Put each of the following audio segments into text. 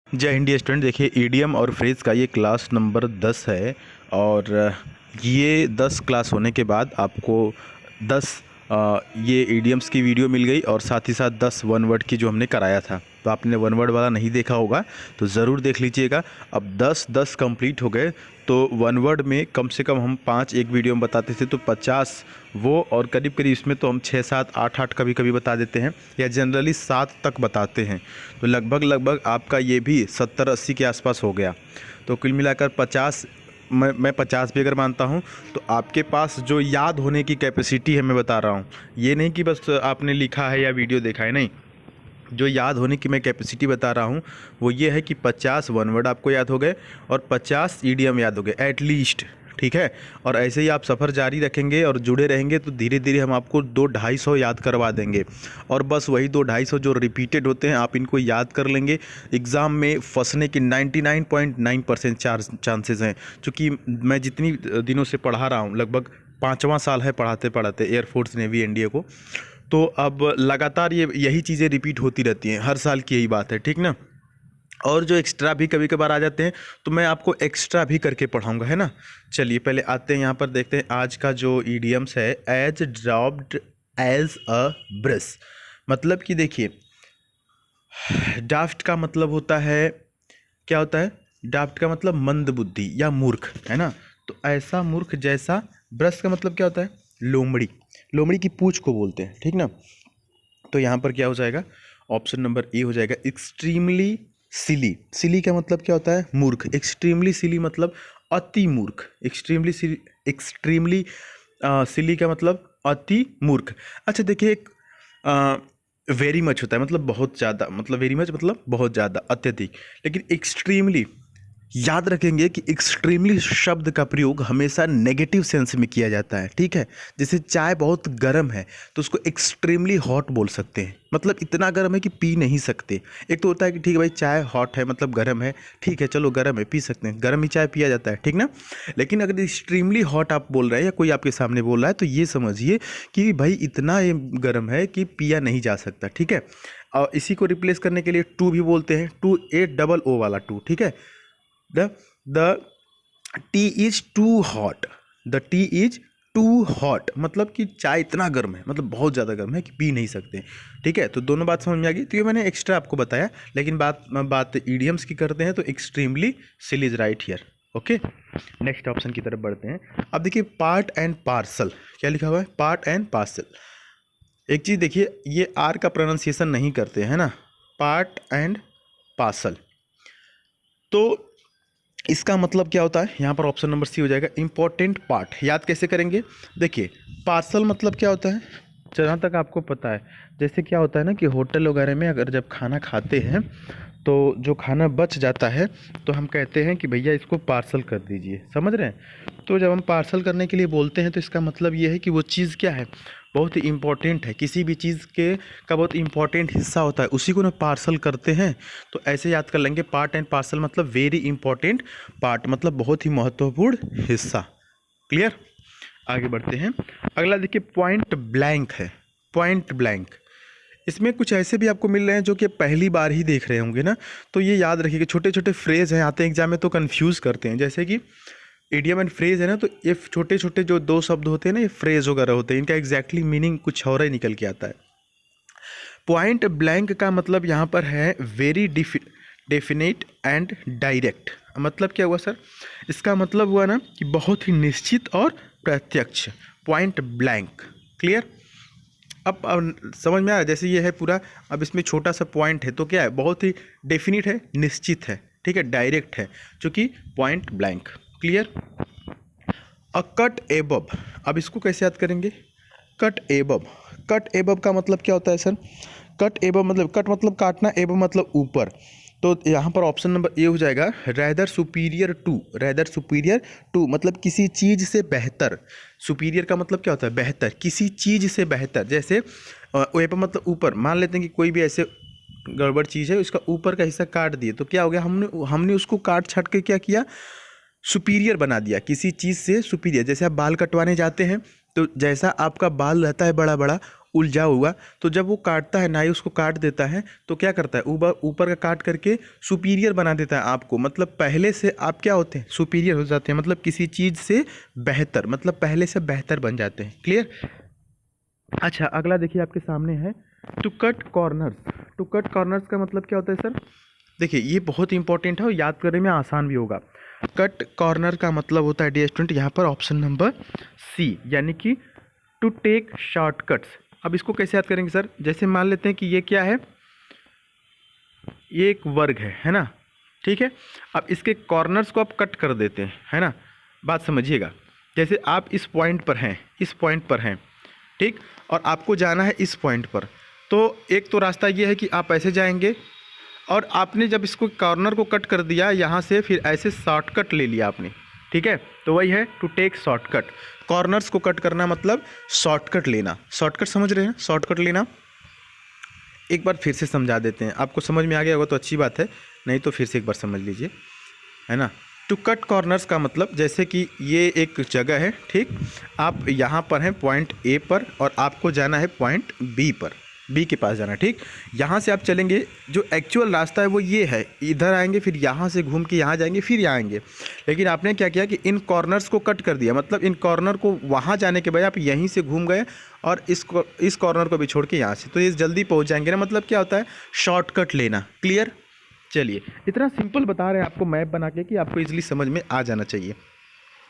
जय हिंद स्टूडेंट। देखिए ईडीएम और फ्रेज का ये क्लास नंबर 10 है और ये 10 क्लास होने के बाद आपको 10 ये ईडीएम्स की वीडियो मिल गई और साथ ही साथ 10 वन वर्ड की जो हमने कराया था। तो आपने वन वर्ड वाला नहीं देखा होगा तो ज़रूर देख लीजिएगा। अब 10 कंप्लीट हो गए तो वन वर्ड में कम से कम हम 5 एक वीडियो में बताते थे तो 50 वो, और करीब करीब इसमें तो हम 6 7 8 8 कभी कभी बता देते हैं या जनरली 7 तक बताते हैं। तो लगभग आपका ये भी 70 80 के आसपास हो गया। तो कुल मिलाकर 50, मैं 50 भी अगर मानता हूँ तो आपके पास जो याद होने की कैपेसिटी है, मैं बता रहा हूँ, ये नहीं कि बस आपने लिखा है या वीडियो देखा है, नहीं, जो याद होने की मैं कैपेसिटी बता रहा हूँ वो ये है कि 50 वन वर्ड आपको याद हो गए और 50 ईडीएम याद हो गए एटलीस्ट। ठीक है, और ऐसे ही आप सफ़र जारी रखेंगे और जुड़े रहेंगे तो धीरे धीरे हम आपको 2-250 याद करवा देंगे। और बस वही 2-250 जो रिपीटेड होते हैं आप इनको याद कर लेंगे। एग्ज़ाम में फंसने की 99.9% चांसेस हैं, क्योंकि मैं जितनी दिनों से पढ़ा रहा हूँ, लगभग 5वां साल है पढ़ाते पढ़ाते एयरफोर्स नेवी एनडीए को। तो अब लगातार यही चीज़ें रिपीट होती रहती हैं, हर साल की यही बात है, ठीक ना। और जो एक्स्ट्रा भी कभी कभार आ जाते हैं तो मैं आपको एक्स्ट्रा भी करके पढ़ाऊंगा, है ना। चलिए पहले आते हैं यहाँ पर, देखते हैं आज का जो ईडियम्स है। As dropped as a brush, मतलब कि देखिए डाफ्ट का मतलब होता है, क्या होता है डाफ्ट का मतलब मंद बुद्धि या मूर्ख, है ना। तो ऐसा मूर्ख जैसा। ब्रश का मतलब क्या होता है, लोमड़ी, लोमड़ी की पूंछ को बोलते हैं, ठीक ना। तो यहाँ पर क्या हो जाएगा, ऑप्शन नंबर ए हो जाएगा एक्सट्रीमली सिली। सिली का मतलब क्या होता है, मूर्ख। एक्सट्रीमली सिली मतलब अति मूर्ख। एक्सट्रीमली सिली का मतलब अति मूर्ख। अच्छा देखिए, एक वेरी मच होता है मतलब बहुत ज़्यादा, मतलब वेरी मच मतलब बहुत ज़्यादा, अत्यधिक। लेकिन एक्सट्रीमली, याद रखेंगे कि एक्सट्रीमली शब्द का प्रयोग हमेशा नेगेटिव सेंस में किया जाता है, ठीक है। जैसे चाय बहुत गर्म है तो उसको एक्सट्रीमली हॉट बोल सकते हैं, मतलब इतना गर्म है कि पी नहीं सकते। एक तो होता है कि ठीक है भाई चाय हॉट है मतलब गर्म है, ठीक है चलो गर्म है पी सकते हैं, गर्म ही चाय पिया जाता है, ठीक ना। लेकिन अगर एक्सट्रीमली हॉट आप बोल रहे हैं या कोई आपके सामने बोल रहा है तो ये समझिए कि भाई इतना ये गर्म है कि पिया नहीं जा सकता, ठीक है। और इसी को रिप्लेस करने के लिए टू भी बोलते हैं, टू ए डबल ओ वाला टू, ठीक है। The tea is too hot, the tea is too hot मतलब कि चाय इतना गर्म है, मतलब बहुत ज़्यादा गर्म है कि पी नहीं सकते, ठीक है। तो दोनों बात समझ में आ गई। तो ये मैंने एक्स्ट्रा आपको बताया, लेकिन बात ईडियम्स की करते हैं तो एक्सट्रीमली सिल is right here. Okay, next option की तरफ बढ़ते हैं। अब देखिए पार्ट एंड पार्सल, क्या लिखा हुआ है, पार्ट एंड पार्सल। एक चीज़ देखिए, ये आर का प्रोनाउंसिएशन नहीं करते हैं ना, पार्ट एंड पार्सल। तो इसका मतलब क्या होता है, यहाँ पर ऑप्शन नंबर सी हो जाएगा इम्पोर्टेंट पार्ट। याद कैसे करेंगे, देखिए पार्सल मतलब क्या होता है, जहाँ तक आपको पता है, जैसे क्या होता है ना कि होटल वगैरह में अगर जब खाना खाते हैं तो जो खाना बच जाता है तो हम कहते हैं कि भैया इसको पार्सल कर दीजिए, समझ रहे हैं। तो जब हम पार्सल करने के लिए बोलते हैं तो इसका मतलब ये है कि वो चीज़ क्या है, बहुत ही इम्पोर्टेंट है, किसी भी चीज़ के का बहुत इंपॉर्टेंट हिस्सा होता है, उसी को ना पार्सल करते हैं। तो ऐसे याद कर लेंगे, पार्ट एंड पार्सल मतलब वेरी इंपॉर्टेंट पार्ट, मतलब बहुत ही महत्वपूर्ण हिस्सा। क्लियर, आगे बढ़ते हैं। अगला देखिए पॉइंट ब्लैंक है, पॉइंट ब्लैंक। इसमें कुछ ऐसे भी आपको मिल रहे हैं जो कि पहली बार ही देख रहे होंगे ना, तो ये याद रखिए कि छोटे छोटे फ्रेज हैं, आते हैं एग्जाम में तो कंफ्यूज करते हैं। जैसे कि इडियम एंड फ्रेज है ना, तो ये छोटे छोटे जो दो शब्द होते हैं ना, ये फ्रेज वगैरह होते हैं, इनका एग्जैक्टली मीनिंग कुछ और ही निकल के आता है। पॉइंट ब्लैंक का मतलब यहाँ पर है वेरी डेफिनेट एंड डायरेक्ट। मतलब क्या हुआ सर, इसका मतलब हुआ ना कि बहुत ही निश्चित और प्रत्यक्ष, पॉइंट ब्लैंक। क्लियर, अब समझ में आया, जैसे ये है पूरा, अब इसमें छोटा सा पॉइंट है तो क्या है, बहुत ही डेफिनिट है, निश्चित है, ठीक है, डायरेक्ट है, चूँकि पॉइंट ब्लैंक। क्लियर, अ कट एबव, अब इसको कैसे याद करेंगे, कट एबव। कट एबव का मतलब क्या होता है सर, कट एबव मतलब, कट मतलब काटना, एबव मतलब ऊपर। तो यहाँ पर ऑप्शन नंबर ए हो जाएगा rather superior to. Rather superior to मतलब किसी चीज़ से बेहतर। सुपीरियर का मतलब क्या होता है, बेहतर, किसी चीज़ से बेहतर। जैसे एबव मतलब ऊपर, मान लेते हैं कि कोई भी ऐसे गड़बड़ चीज़ है, उसका ऊपर का हिस्सा काट दिए तो क्या हो गया, हमने उसको काट छाट के क्या किया, सुपीरियर बना दिया, किसी चीज़ से सुपीरियर। जैसे आप बाल कटवाने जाते हैं तो जैसा आपका बाल रहता है बड़ा बड़ा, उलझा हुआ, तो जब वो काटता है, नाई उसको काट देता है, तो क्या करता है, ऊपर का काट करके सुपीरियर बना देता है आपको। मतलब पहले से आप क्या होते हैं, सुपीरियर हो जाते हैं, मतलब किसी चीज़ से बेहतर, मतलब पहले से बेहतर बन जाते हैं। क्लियर। अच्छा, अगला देखिए आपके सामने है to cut corners. To cut corners का मतलब क्या होता है सर? देखिए ये बहुत इंपॉर्टेंट है और याद करने में आसान भी होगा। कट कॉर्नर का मतलब होता है डियर स्टूडेंट, यहाँ पर ऑप्शन नंबर सी, यानी कि टू टेक शॉर्टकट्स। अब इसको कैसे याद करेंगे सर? जैसे मान लेते हैं कि ये क्या है, ये एक वर्ग है ना, ठीक है। अब इसके कॉर्नर्स को आप कट कर देते हैं, है ना। बात समझिएगा, जैसे आप इस पॉइंट पर हैं, इस पॉइंट पर हैं, ठीक, और आपको जाना है इस पॉइंट पर, तो एक तो रास्ता ये है कि आप ऐसे जाएंगे, और आपने जब इसको कॉर्नर को कट कर दिया यहाँ से, फिर ऐसे शॉर्टकट ले लिया आपने, ठीक है। तो वही है टू टेक शॉर्टकट। कॉर्नर्स को कट करना मतलब शॉर्टकट लेना। शॉर्टकट समझ रहे हैं, शॉर्टकट लेना। एक बार फिर से समझा देते हैं, आपको समझ में आ गया होगा तो अच्छी बात है, नहीं तो फिर से एक बार समझ लीजिए, है ना। टू कट कॉर्नर्स का मतलब, जैसे कि ये एक जगह है, ठीक, आप यहाँ पर हैं पॉइंट ए पर, और आपको जाना है पॉइंट बी पर, बी के पास जाना, ठीक। यहाँ से आप चलेंगे, जो एक्चुअल रास्ता है वो ये है, इधर आएंगे, फिर यहाँ से घूम के यहाँ जाएंगे, फिर यहाँ आएंगे। लेकिन आपने क्या किया कि इन कॉर्नर्स को कट कर दिया, मतलब इन कॉर्नर को वहाँ जाने के बजाय आप यहीं से घूम गए, और इस कॉर्नर को भी छोड़ के यहाँ से, तो ये जल्दी पहुँच जाएंगे ना। मतलब क्या होता है, शॉर्टकट लेना। क्लियर। चलिए, इतना सिंपल बता रहे हैं आपको मैप बना के कि आपको इजीली समझ में आ जाना चाहिए।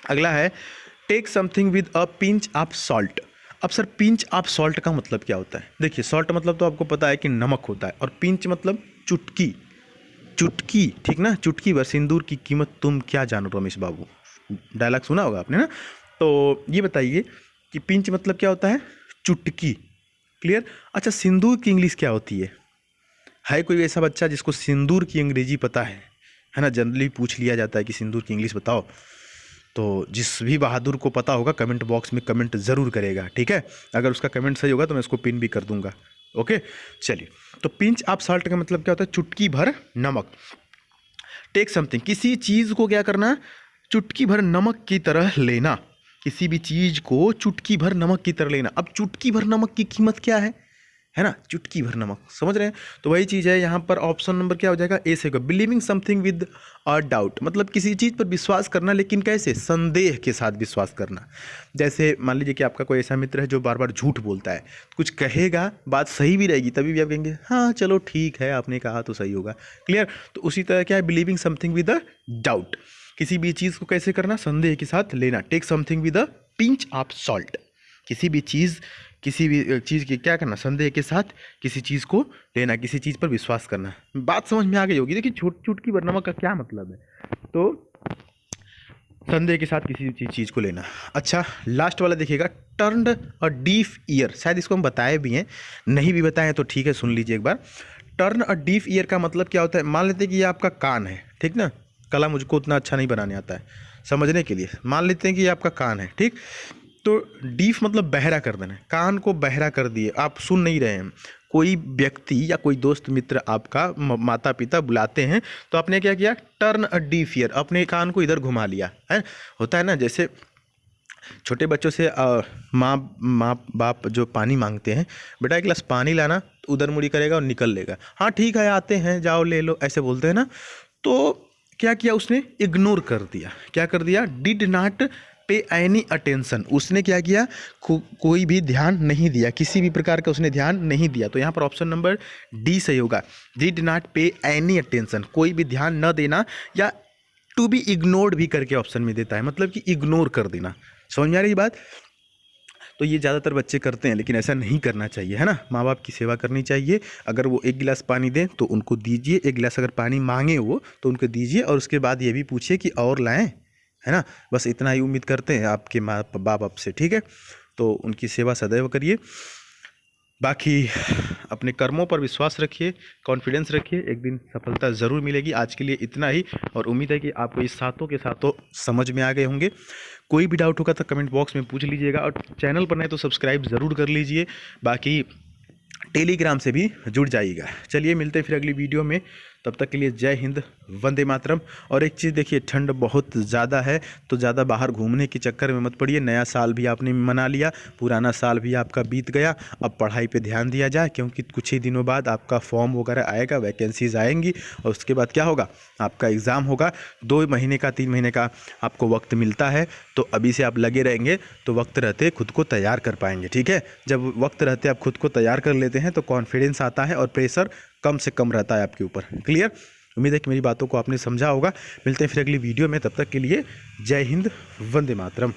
अगला है take something with a pinch of salt. अब सर पिंच ऑफ सॉल्ट का मतलब क्या होता है? देखिए, सॉल्ट मतलब तो आपको पता है कि नमक होता है, और पिंच मतलब चुटकी, चुटकी, ठीक ना। चुटकी भर सिंदूर की कीमत तुम क्या जानो रमेश बाबू, डायलॉग सुना होगा आपने ना। तो ये बताइए कि पिंच मतलब क्या होता है? चुटकी। क्लियर। अच्छा, सिंदूर की इंग्लिश क्या होती है कोई ऐसा बच्चा जिसको सिंदूर की अंग्रेजी पता है ना। जनरली पूछ लिया जाता है कि सिंदूर की इंग्लिश बताओ, तो जिस भी बहादुर को पता होगा कमेंट बॉक्स में कमेंट ज़रूर करेगा, ठीक है। अगर उसका कमेंट सही होगा तो मैं उसको पिन भी कर दूंगा। ओके, चलिए। तो पिंच ऑफ सॉल्ट का मतलब क्या होता है? चुटकी भर नमक। टेक समथिंग, किसी चीज़ को क्या करना? चुटकी भर नमक की तरह लेना। किसी भी चीज़ को चुटकी भर नमक की तरह लेना। अब चुटकी भर नमक की कीमत क्या है ना, चुटकी भर नमक, समझ रहे हैं। तो वही चीज़ है यहाँ पर, ऑप्शन नंबर क्या हो जाएगा? ए से होगा। Believing something with a doubt, मतलब किसी चीज़ पर विश्वास करना, लेकिन कैसे? संदेह के साथ विश्वास करना। जैसे मान लीजिए कि आपका कोई ऐसा मित्र है जो बार बार झूठ बोलता है, कुछ कहेगा, बात सही भी रहेगी, तभी भी आप कहेंगे हाँ चलो ठीक है, आपने कहा तो सही होगा। क्लियर। तो उसी तरह क्या है, believing something with a doubt, किसी भी चीज़ को कैसे करना? संदेह के साथ लेना। Take something with a pinch of salt, किसी भी चीज़ की क्या करना? संदेह के साथ किसी चीज़ को लेना, किसी चीज़ पर विश्वास करना। बात समझ में आ गई होगी। देखिए, चुटकी भर नमक का क्या मतलब है? तो संदेह के साथ किसी चीज़ को लेना। अच्छा, लास्ट वाला देखिएगा, टर्न्ड अ डीफ ईयर। शायद इसको हम बताए भी हैं, नहीं भी बताए तो ठीक है, सुन लीजिए एक बार। टर्न अ डीफ ईयर का मतलब क्या होता है? मान लेते हैं कि ये आपका कान है, ठीक ना। कला मुझको उतना अच्छा नहीं बनाने आता है समझने के लिए। मान लेते हैं कि ये आपका कान है, ठीक। तो डीफ मतलब बहरा कर देना, कान को बहरा कर दिए, आप सुन नहीं रहे हैं। कोई व्यक्ति या कोई दोस्त मित्र आपका, माता पिता बुलाते हैं, तो आपने क्या किया? टर्न अ डीफ ईयर, अपने कान को इधर घुमा लिया है। होता है ना, जैसे छोटे बच्चों से माँ बाप जो पानी मांगते हैं, बेटा एक गिलास पानी लाना, उधर मुड़ी करेगा और निकल लेगा, हाँ ठीक है आते हैं, जाओ ले लो, ऐसे बोलते हैं ना। तो क्या किया उसने? इग्नोर कर दिया। क्या कर दिया? डिड नॉट पे एनी अटेंशन। उसने क्या किया? कोई भी ध्यान नहीं दिया, किसी भी प्रकार का उसने ध्यान नहीं दिया। तो यहाँ पर ऑप्शन नंबर डी सही होगा। डिड नॉट पे एनी अटेंशन, कोई भी ध्यान न देना, या टू बी इग्नोर्ड भी करके ऑप्शन में देता है, मतलब कि इग्नोर कर देना। समझ में आ रही बात? तो ये ज़्यादातर बच्चे करते हैं, लेकिन ऐसा नहीं करना चाहिए, है ना। माँ बाप की सेवा करनी चाहिए। अगर वो एक गिलास पानी दें तो उनको दीजिए, एक गिलास अगर पानी मांगे वो तो उनको दीजिए, और उसके बाद ये भी पूछिए कि और लाएं, है ना। बस इतना ही उम्मीद करते हैं आपके माँ बाप से, ठीक है। तो उनकी सेवा सदैव करिए। बाकी अपने कर्मों पर विश्वास रखिए, कॉन्फिडेंस रखिए, एक दिन सफलता ज़रूर मिलेगी। आज के लिए इतना ही, और उम्मीद है कि आपको इस सातों के सातों समझ में आ गए होंगे। कोई भी डाउट होगा तो कमेंट बॉक्स में पूछ लीजिएगा, और चैनल पर नए तो सब्सक्राइब ज़रूर कर लीजिए। बाकी टेलीग्राम से भी जुड़ जाइएगा। चलिए मिलते हैं फिर अगली वीडियो में। तब तक के लिए जय हिंद, वंदे मातरम। और एक चीज़ देखिए, ठंड बहुत ज़्यादा है तो ज़्यादा बाहर घूमने के चक्कर में मत पड़िए। नया साल भी आपने मना लिया, पुराना साल भी आपका बीत गया। अब पढ़ाई पे ध्यान दिया जाए, क्योंकि कुछ ही दिनों बाद आपका फॉर्म वगैरह आएगा, वैकेंसीज आएंगी और उसके बाद क्या होगा, आपका एग्ज़ाम होगा। 2 महीने का 3 महीने का आपको वक्त मिलता है, तो अभी से आप लगे रहेंगे तो वक्त रहते खुद को तैयार कर पाएंगे। ठीक है, जब वक्त रहते आप खुद को तैयार कर लेते हैं तो कॉन्फिडेंस आता है और प्रेशर कम से कम रहता है आपके ऊपर। क्लियर? उम्मीद है कि मेरी बातों को आपने समझा होगा। मिलते हैं फिर अगली वीडियो में, तब तक के लिए जय हिंद, वंदे मातरम।